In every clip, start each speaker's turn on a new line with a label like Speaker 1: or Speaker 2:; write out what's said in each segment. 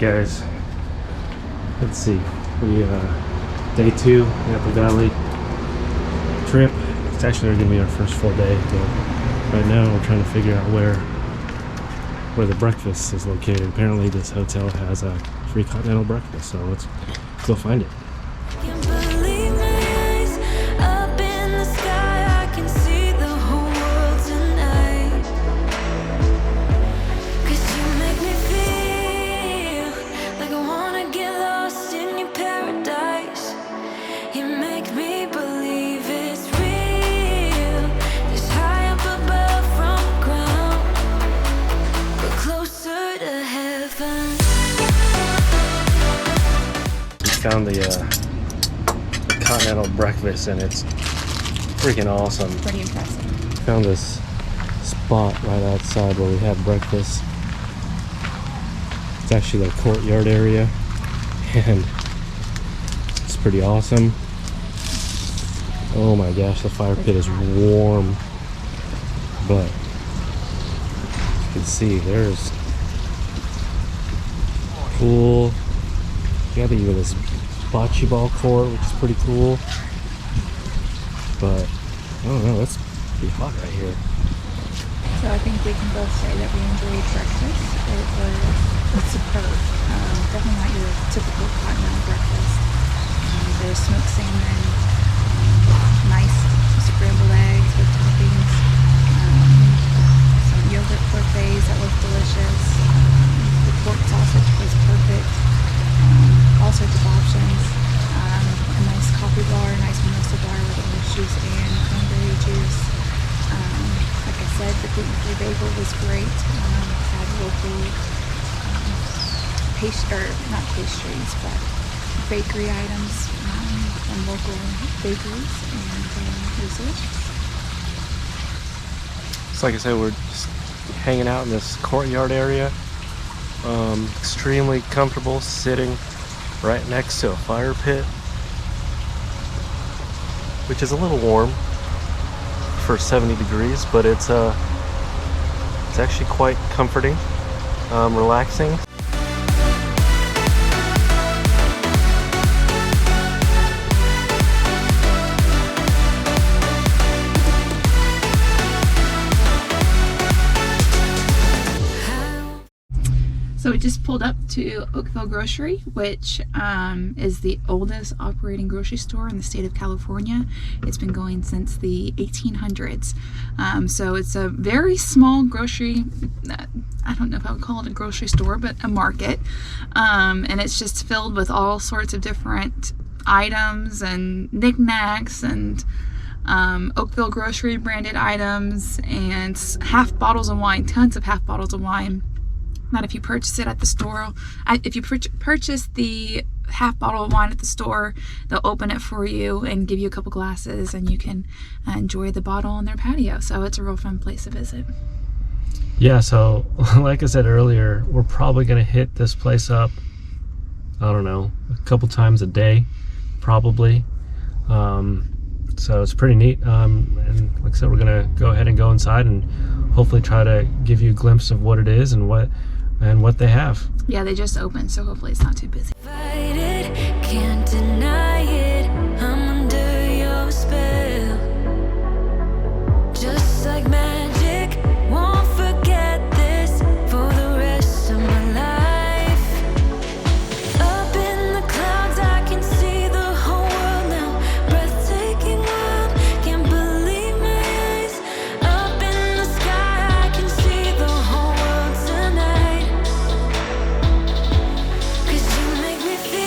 Speaker 1: guys, let's see, we day 2 Napa Valley trip. It's actually going to be our first full day, but right now we're trying to figure out where the breakfast is located. Apparently this hotel has a free continental breakfast, so let's go find it. Found the continental breakfast, and it's freaking awesome.
Speaker 2: Pretty impressive.
Speaker 1: Found this spot right outside where we had breakfast. It's actually a courtyard area, and it's pretty awesome. Oh my gosh, the fire pit is warm, but you can see there's pool. You got even this bocce ball court, which is pretty cool. But I don't know, it's pretty hot right here.
Speaker 2: So I think we can both say that we enjoyed breakfast. It was superb. Definitely not your typical continental breakfast. There's smoked salmon, nice scrambled eggs with toppings, some yogurt parfaits that looked delicious. The pork sausage was perfect. All sorts of options. A nice coffee bar, a nice mimosa bar with orange juice and cranberry juice. Like I said, the gluten-free bagel was great. Had local not pastries, but bakery items from local bakeries, and it was delicious.
Speaker 1: So like I said, we're just hanging out in this courtyard area. Extremely comfortable, sitting right next to a fire pit, which is a little warm for 70 degrees, but it's actually quite comforting, relaxing.
Speaker 2: So we just pulled up to Oakville Grocery, which is the oldest operating grocery store in the state of California. It's been going since the 1800s. So it's a very small grocery, I don't know if I would call it a grocery store, but a market. And it's just filled with all sorts of different items and knickknacks and Oakville Grocery branded items and half bottles of wine, tons of half bottles of wine. That if you purchase it at the store, if you purchase the half bottle of wine at the store, they'll open it for you and give you a couple glasses, and you can enjoy the bottle on their patio. So it's a real fun place to visit.
Speaker 1: Yeah, so like I said earlier, we're probably going to hit this place up, I don't know, a couple times a day, probably. So it's pretty neat. And like I said, we're going to go ahead and go inside and hopefully try to give you a glimpse of what it is and what they have.
Speaker 2: Yeah, they just opened, so hopefully it's not too busy.
Speaker 3: Can't deny it, I'm under your spell. Just like magic, won't forget this for the rest of my life. Up in the clouds, I can see the whole world now. Breathtaking world, can't believe my eyes. Up in the sky, I can see the whole world tonight. 'Cause you make me feel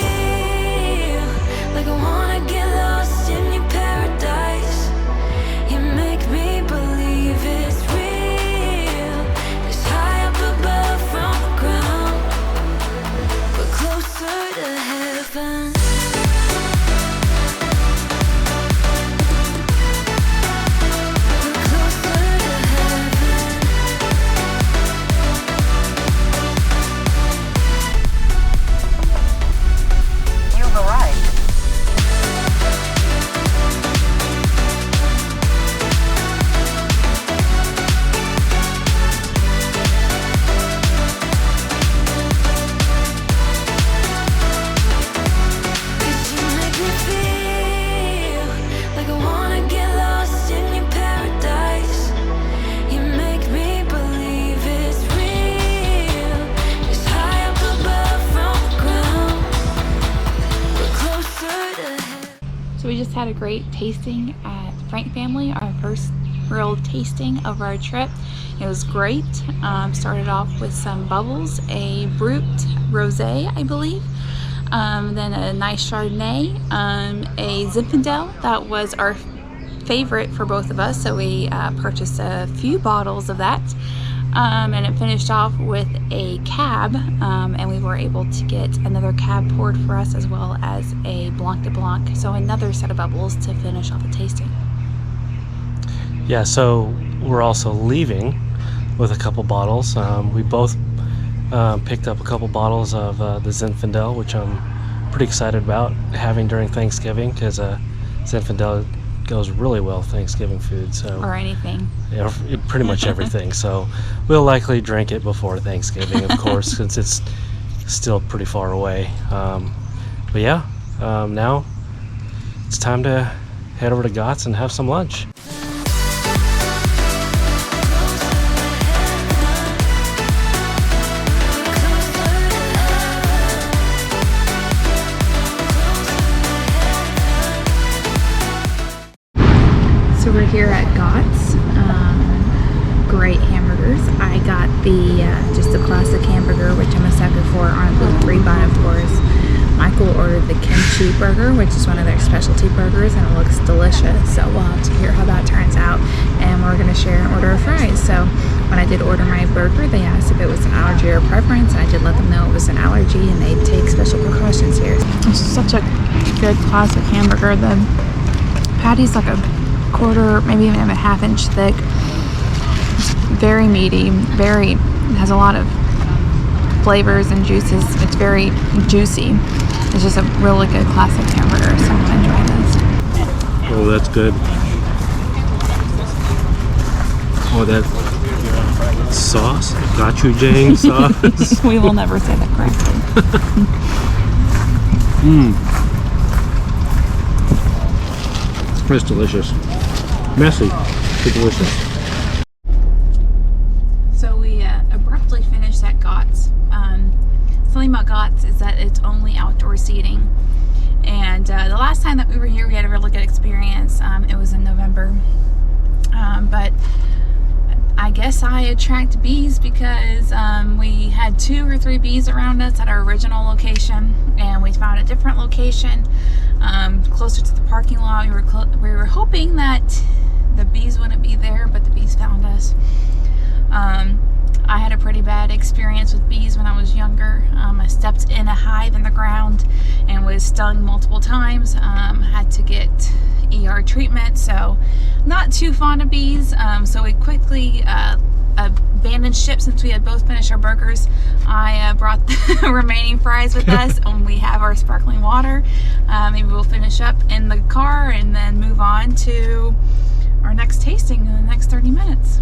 Speaker 2: had a great tasting at Frank Family, our first real tasting of our trip. It was great. Started off with some bubbles, a Brut Rosé, I believe, then a nice Chardonnay, a Zinfandel that was our favorite for both of us, so we purchased a few bottles of that. And it finished off with a cab, and we were able to get another cab poured for us, as well as a Blanc de Blanc, so another set of bubbles to finish off the tasting.
Speaker 1: Yeah, so we're also leaving with a couple bottles. We both picked up a couple bottles of the Zinfandel, which I'm pretty excited about having during Thanksgiving, because Zinfandel goes really well with Thanksgiving food. So,
Speaker 2: or anything.
Speaker 1: Yeah, pretty much everything. So we'll likely drink it before Thanksgiving, of course, since it's still pretty far away. But yeah, now it's time to head over to Gott's and have some lunch.
Speaker 2: So we're here at Gott's. Great hamburgers. I got the just the classic hamburger, which I'm a sucker for, on a gluten-free bun, of course. Michael ordered the kimchi burger, which is one of their specialty burgers, and it looks delicious. So we'll have to hear how that turns out. And we're going to share an order of fries. So when I did order my burger, they asked if it was an allergy or preference, and I did let them know it was an allergy, and they take special precautions here. It's such a good classic hamburger. The patty's like a quarter, maybe even a half-inch thick. It's very meaty, has a lot of flavors and juices. It's very juicy. It's just a really good classic hamburger, so I'm gonna enjoy this.
Speaker 1: Oh, that's good. Oh, that sauce, gochujang sauce.
Speaker 2: We will never say that correctly.
Speaker 1: It's delicious. Messy, but delicious.
Speaker 2: So we abruptly finished at Gott's. Something about Gott's is that it's only outdoor seating. And the last time that we were here, we had a really good experience. It was in November. But I guess I attract bees because we had 2 or 3 bees around us at our original location, and we found a different location closer to the parking lot. We were hoping that the bees wouldn't be there, but the bees found us. I had a pretty bad experience with bees when I was younger. I stepped in a hive in the ground and was stung multiple times. Had to get ER treatment, so not too fond of bees. So we quickly abandoned ship since we had both finished our burgers. I brought the remaining fries with us, and we have our sparkling water. Maybe we'll finish up in the car and then move on to our next tasting in the next 30 minutes.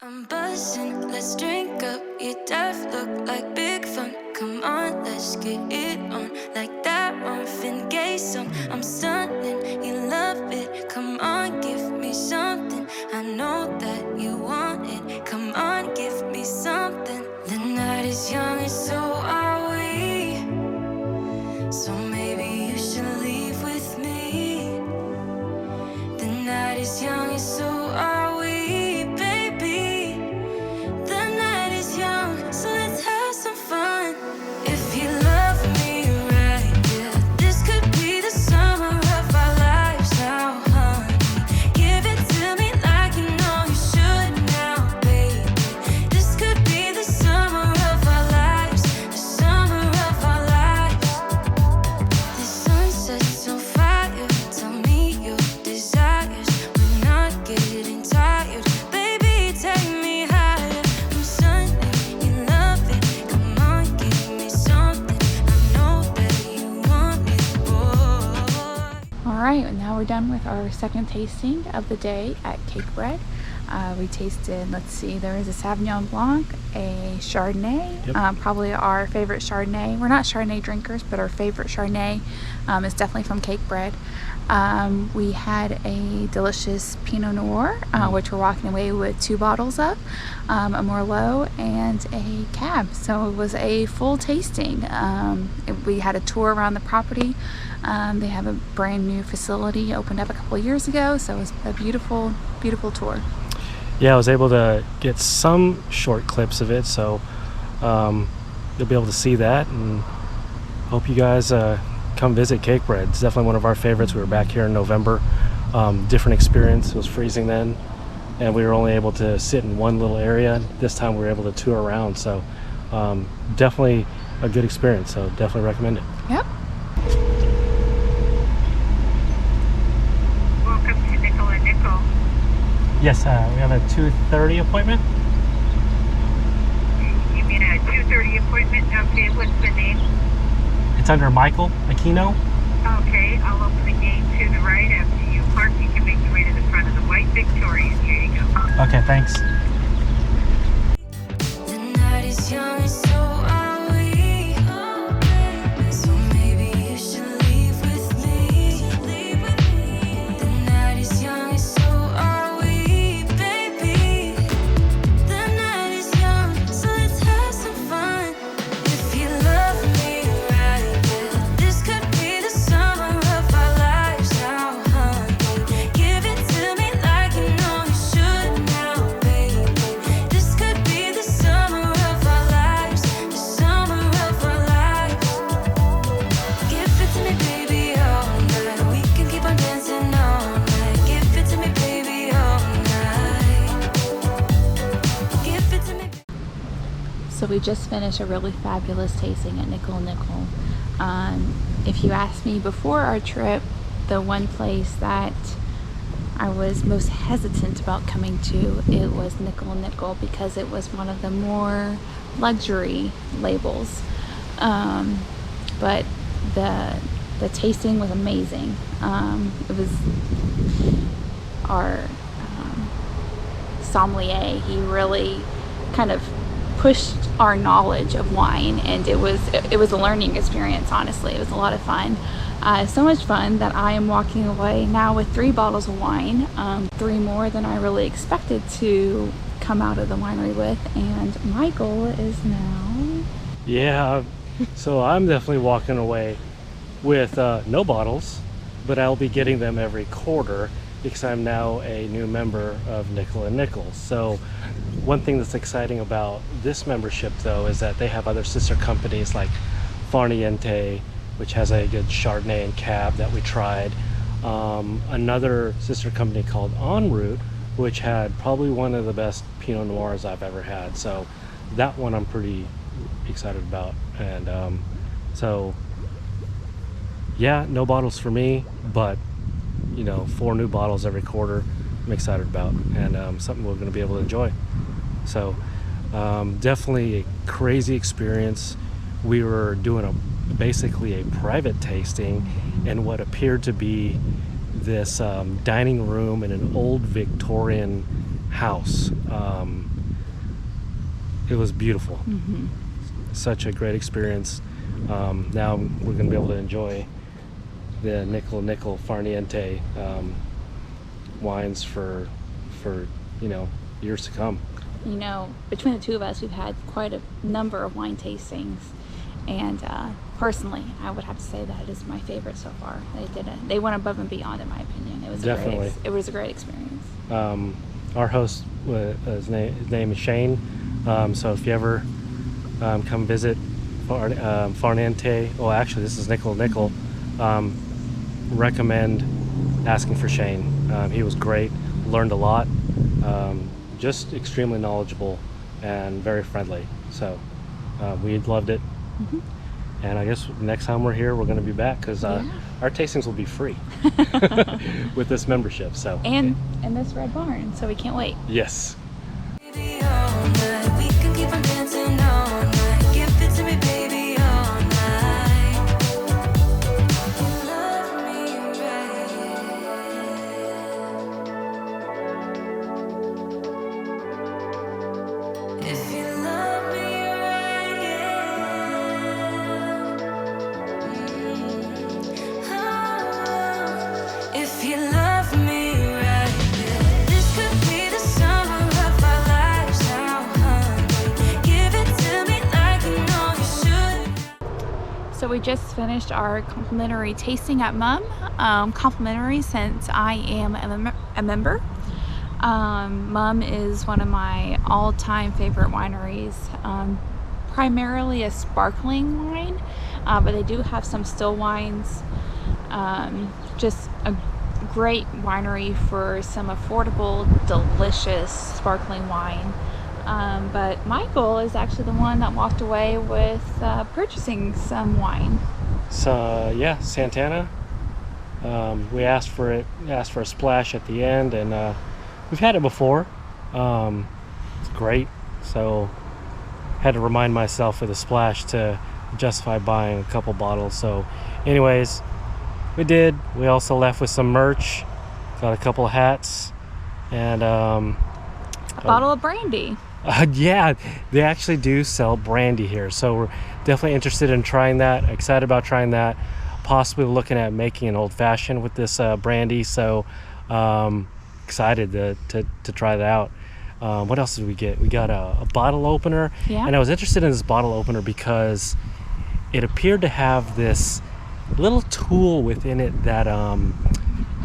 Speaker 3: I'm buzzing, let's drink up. Your death look like big fun. Come on, let's get it on. Like that Marvin Gaye song. I'm stunning, you love it. Come on, give me something. I know that you want it. Come on, give me something. The night is young and so are we. So maybe you should leave with me. The night is young and so are we.
Speaker 2: Alright, now we're done with our second tasting of the day at Cakebread. We tasted, let's see, there was a Sauvignon Blanc, a Chardonnay,
Speaker 1: Yep.
Speaker 2: probably our favorite Chardonnay. We're not Chardonnay drinkers, but our favorite Chardonnay is definitely from Cakebread. We had a delicious Pinot Noir, which we're walking away with 2 bottles of, a Merlot, and a Cab. So it was a full tasting. We had a tour around the property. They have a brand new facility opened up a couple of years ago, so it was a beautiful, beautiful tour.
Speaker 1: Yeah, I was able to get some short clips of it, so you'll be able to see that, and hope you guys come visit Cakebread. It's definitely one of our favorites. We were back here in November. Different experience. It was freezing then, and we were only able to sit in one little area. This time we were able to tour around, so definitely a good experience, so definitely recommend it.
Speaker 2: Yep.
Speaker 4: Welcome to Nickel and Nickel.
Speaker 1: Yes, we have a 2:30 appointment.
Speaker 4: You mean a 2:30 appointment? Okay, what's the name?
Speaker 1: It's under Michael Aquino.
Speaker 4: Okay, I'll open the gate to the right. After you park, you can make your way to the front of the white Victorian. Here you go.
Speaker 1: Okay, thanks.
Speaker 3: The night is young and so are we. So maybe you should leave with me. The night is young and so are we, baby. The night is young, so let's have some fun. If you love me right, yeah, this could be the summer of our lives now, honey. Give it to me like you know you should now, baby. This could be the summer of our lives, the summer of our lives. Give it to me, baby, all night. We can keep on dancing all night. Give it to me, baby, all night. Give it to me.
Speaker 2: So we just finished a really fabulous tasting at Nickel and Nickel. If you asked me before our trip, the one place that I was most hesitant about coming to, it was Nickel and Nickel, because it was one of the more luxury labels. But the tasting was amazing. It was our sommelier. He really kind of pushed our knowledge of wine, and it was a learning experience. Honestly, it was a lot of fun. So much fun that I am walking away now with 3 bottles of wine, 3 more than I really expected to come out of the winery with, and my goal is now.
Speaker 1: Yeah, so I'm definitely walking away with no bottles, but I'll be getting them every quarter because I'm now a new member of Nickel and Nickel. So one thing that's exciting about this membership, though, is that they have other sister companies like Farniente, which has a good Chardonnay and Cab that we tried. Another sister company called En Route, which had probably one of the best Pinot Noirs I've ever had. So that one I'm pretty excited about. And so yeah, no bottles for me, but 4 new bottles every quarter I'm excited about, and something we're going to be able to enjoy. So definitely a crazy experience. We were doing basically a private tasting in what appeared to be this dining room in an old Victorian house. It was beautiful.
Speaker 2: Mm-hmm.
Speaker 1: Such a great experience. Now we're going to be able to enjoy the Nickel and Nickel Farniente wines for years to come.
Speaker 2: Between the 2 of us, we've had quite a number of wine tastings, and personally, I would have to say that is my favorite so far. They went above and beyond, in my opinion. It was
Speaker 1: Definitely.
Speaker 2: it was a great experience.
Speaker 1: Our host, his name is Shane. So if you ever come visit Farniente, well, actually, this is Nickel and Nickel. Recommend asking for Shane. He was great, learned a lot, just extremely knowledgeable and very friendly. So we loved it.
Speaker 2: Mm-hmm.
Speaker 1: And I guess next time we're here, we're going to be back because our tastings will be free with this membership. So
Speaker 2: and this red barn, so we can't wait.
Speaker 1: Yes.
Speaker 3: Baby, all night. We can keep on dancing all night. Give it to me, baby, all night. You love me right.
Speaker 2: So we just finished our complimentary tasting at Mumm. Complimentary since I am a member. Mumm is one of my all-time favorite wineries. Primarily a sparkling wine, but they do have some still wines. Just a great winery for some affordable, delicious sparkling wine. But Michael is actually the one that walked away with purchasing some wine.
Speaker 1: So yeah, Santana. We asked for a splash at the end, and we've had it before. It's great. So had to remind myself of the splash to justify buying a couple bottles. So anyways, we did. We also left with some merch. Got a couple of hats and
Speaker 2: a bottle of brandy.
Speaker 1: Yeah, they actually do sell brandy here, so we're definitely interested in trying that. Excited about trying that. Possibly looking at making an old-fashioned with this brandy, so excited to try that out. What else did we get? We got a bottle opener, and I was interested in this bottle opener because it appeared to have this little tool within it that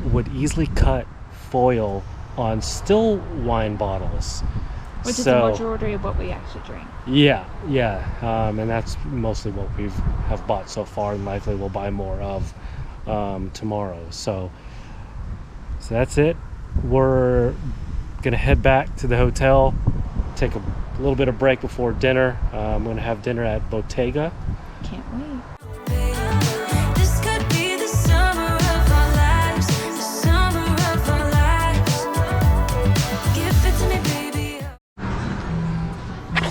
Speaker 1: would easily cut foil on still wine bottles.
Speaker 2: Which is the majority of what we actually drink.
Speaker 1: Yeah, and that's mostly what have bought so far, and likely we'll buy more of tomorrow. So that's it. We're gonna head back to the hotel, take a little bit of break before dinner. I'm gonna have dinner at Bottega.
Speaker 2: Can't wait.
Speaker 3: This could be the summer of our lives, the summer of our lives. Give it to me, baby.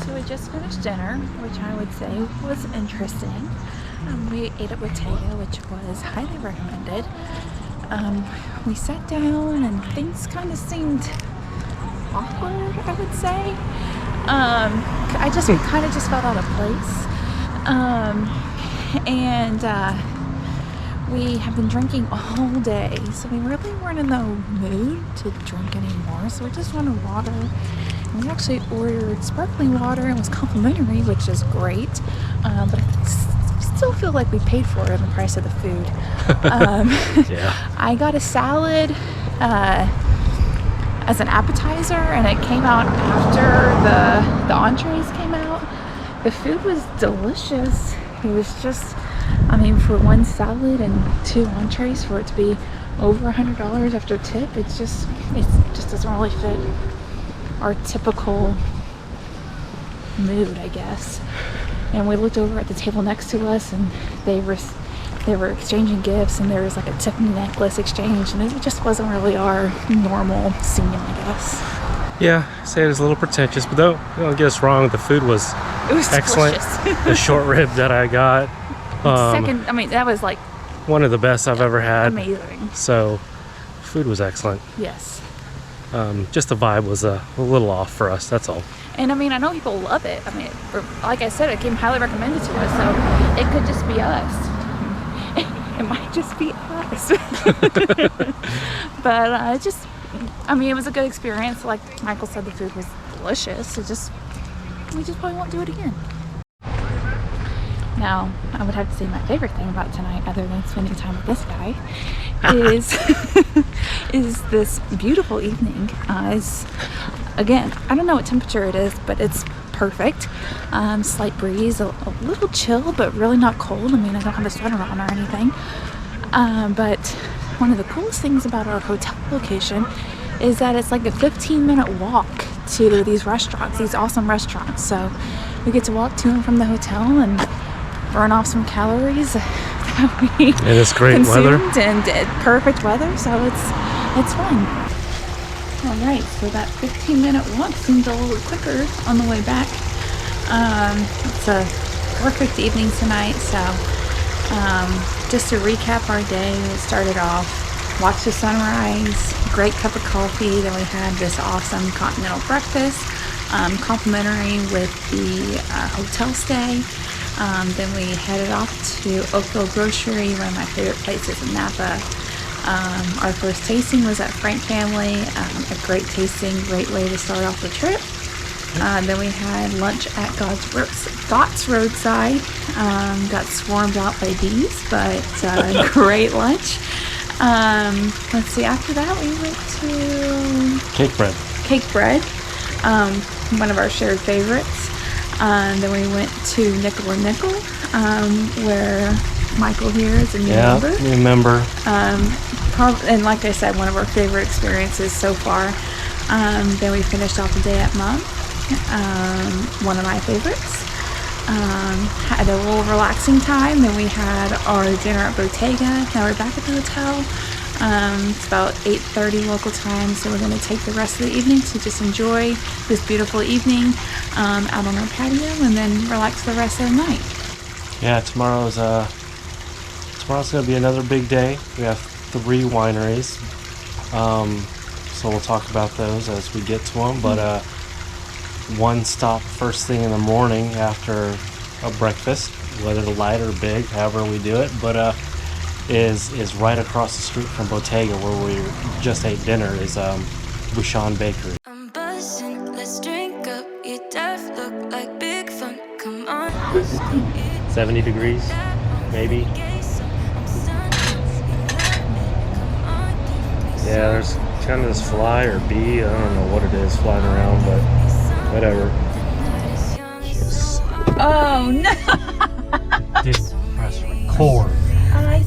Speaker 2: So we just finished dinner, which I would say was interesting. We ate at Bottega, which was highly recommended. We sat down and things kind of seemed awkward, I would say. I just kind of just felt out of place. We have been drinking all day, so we really weren't in the mood to drink anymore. So we just wanted water. And we actually ordered sparkling water. It was complimentary, which is great. But I still feel like we paid for it in the price of the food.
Speaker 1: Yeah.
Speaker 2: I got a salad as an appetizer, and it came out after the entrees came out. The food was delicious. It was just, I mean, for one salad and 2 entrees, for it to be over $100 after tip, it just doesn't really fit our typical mood, I guess. And we looked over at the table next to us, and they were exchanging gifts, and there was like a Tiffany necklace exchange, and it just wasn't really our normal scene, I guess.
Speaker 1: Yeah, say it was a little pretentious, but don't get us wrong, the food was excellent. The short rib that I got,
Speaker 2: second, I mean, that was like
Speaker 1: one of the best I've ever had.
Speaker 2: amazing.
Speaker 1: So, food was excellent.
Speaker 2: Yes.
Speaker 1: Just the vibe was a little off for us, that's all.
Speaker 2: And I mean, I know people love it. I mean, like I said, it came highly recommended to us, so it could just be us. It might just be us. But I mean, it was a good experience. Like Michael said, the food was delicious. We just probably won't do it again. Now, I would have to say my favorite thing about tonight, other than spending time with this guy, is this beautiful evening. Again, I don't know what temperature it is, but it's perfect. Slight breeze, a little chill, but really not cold. I mean, I don't have a sweater on or anything. But one of the coolest things about our hotel location is that it's like a 15-minute walk to these restaurants, these awesome restaurants. So we get to walk to and from the hotel and burn off some calories that we
Speaker 1: And it's great weather.
Speaker 2: And perfect weather, so it's fun. All right, so that 15-minute walk seemed a little quicker on the way back. It's a perfect evening tonight, so just to recap our day, we started off, watched the sunrise, great cup of coffee, then we had this awesome continental breakfast, complimentary with the hotel stay. Then we headed off to Oakville Grocery, one of my favorite places in Napa. Our first tasting was at Frank Family, a great tasting, great way to start off the trip. Then we had lunch at Gott's Roadside. Got swarmed out by bees, but great lunch. Let's see, after that we went to Cakebread, one of our shared favorites. Then we went to Nickel and Nickel, where Michael here is a new member.
Speaker 1: New member.
Speaker 2: And like I said, one of our favorite experiences so far. Then we finished off the day at Mumm, one of my favorites. Had a little relaxing time. Then we had our dinner at Bottega. Now we're back at the hotel. It's about 8:30 local time, so we're going to take the rest of the evening to just enjoy this beautiful evening out on our patio, and then relax the rest of the night.
Speaker 1: Yeah, tomorrow's going to be another big day. We have 3 wineries, so we'll talk about those as we get to them. But one stop first thing in the morning after a breakfast, whether light or big, however we do it, but is right across the street from Bottega, where we just ate dinner, is Bouchon Bakery.
Speaker 3: I'm buzzing, let's drink up. You deaf look like big fun. Come on.
Speaker 1: 70 degrees, maybe. Yeah, there's kind of this fly or bee, I don't know what it is flying around, but whatever.
Speaker 2: Oh no!
Speaker 1: Didn't press record.
Speaker 2: I